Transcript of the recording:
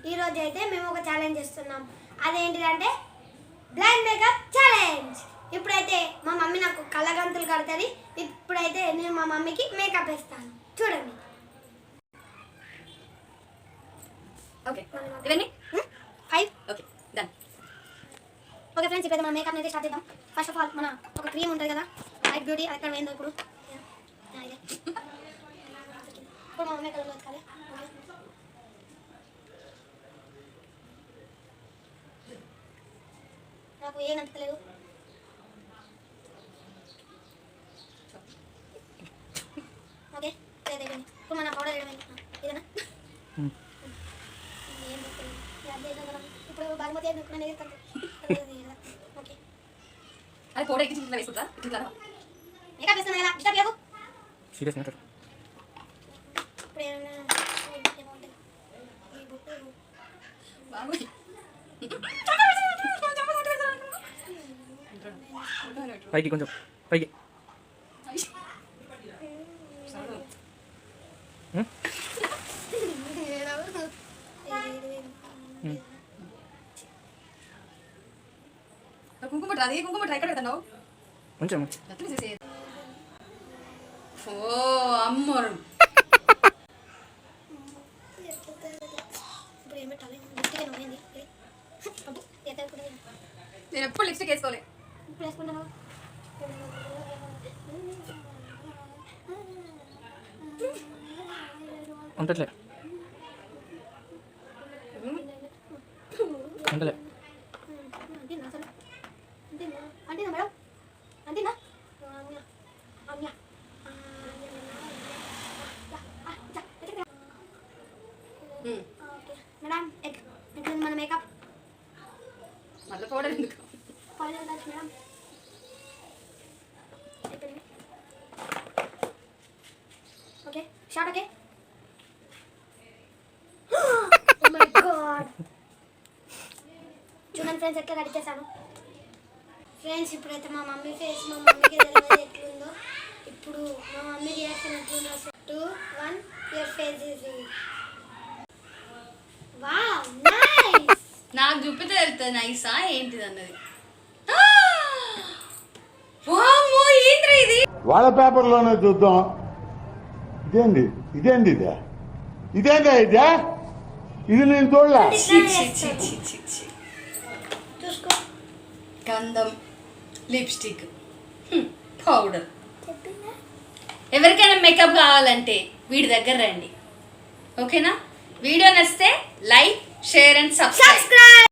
ఈ రోజు అయితే మేము ఒక ఛాలెంజ్ చేస్తున్నాం. అదేంటిదంటే బ్లైండ్ మేకప్ ఛాలెంజ్. ఇప్పుడైతే మా మమ్మీ నాకు కళ్ళగంతులు కడుతుంది. ఇప్పుడైతే నేను మా మమ్మీకి మేకప్ వేస్తాను, చూడండి. ఓకే ఇవన్నీ 5. Okay done. ఓకే ఫ్రెండ్స్, ఇప్పుడైతే మన మేకప్ అయితే స్టార్ట్ చేద్దాం. ఫస్ట్ ఆఫ్ ఆల్ మన ఒక క్రీమ్ ఉంటుంది కదా, వైట్ బ్యూటీ, అది ఎక్కడ పోయిందో ఇప్పుడు. ఇప్పుడు మా మమ్మీ కలర్ వెతకాలి. నాకు ఏం అంటలేదు. ఓకే ఇప్పుడు మన పౌడర్ ఇదేనా? ఇప్పుడు బాగుమతి ఓకే అది పౌడర్ ఎక్కించి ఇట్లా వేసుకుంటా. ఇట్లా మేకప్ వేస్తున్నా కదా, డిస్టర్బ్ చేయకు. Serious matter. పైకి కొంచెం పైకి. కుంకుమ ట్రా, అది కుంకుమ ట్రా ఎక్కడ పెడతావు? కొంచెం ఓ అమ్మోరు నేను ఎప్పుడు లిప్స్టిక్ వేసుకోలే. ఇప్పుడు వేసుకుంటాను. ఉంటలే ఉంటలే. అంతేనా మేడం? అంతేనా? మేడం ఎట్లా మన మేకప్? మళ్ళీ పౌడర్ ఎందుకు? Final touch madam. Okay short. Okay. Oh my god, చూడండి ఫ్రెండ్స్ ఎట్లా రెడీ చేశాను. ఫ్రెండ్స్ ఇప్పుడైతే మా మమ్మీ ఫేస్, మా మమ్మీకి తెలియదు ఎట్లుందో. ఇప్పుడు మా మమ్మీ రియాక్షన్ ఎట్లుందో. 2, 1 your face is wow nice. నాకు చూపితే వెళ్తుంది నైసా ఏంటిది అన్నది. ఇది వాళ్ళ పేపర్లోనే చూద్దాం. ఇదేంది ఇదేంది ఇదే ఇదేందా ఇదే ఇది నేను చూడలే. చూసుకో. గంధం, లిప్స్టిక్, పౌడర్. ఎవరికైనా మేకప్ కావాలంటే వీడి దగ్గర రండి. ఓకేనా? వీడియో నచ్చితే లైక్, షేర్ అండ్ సబ్స్క్రైబ్.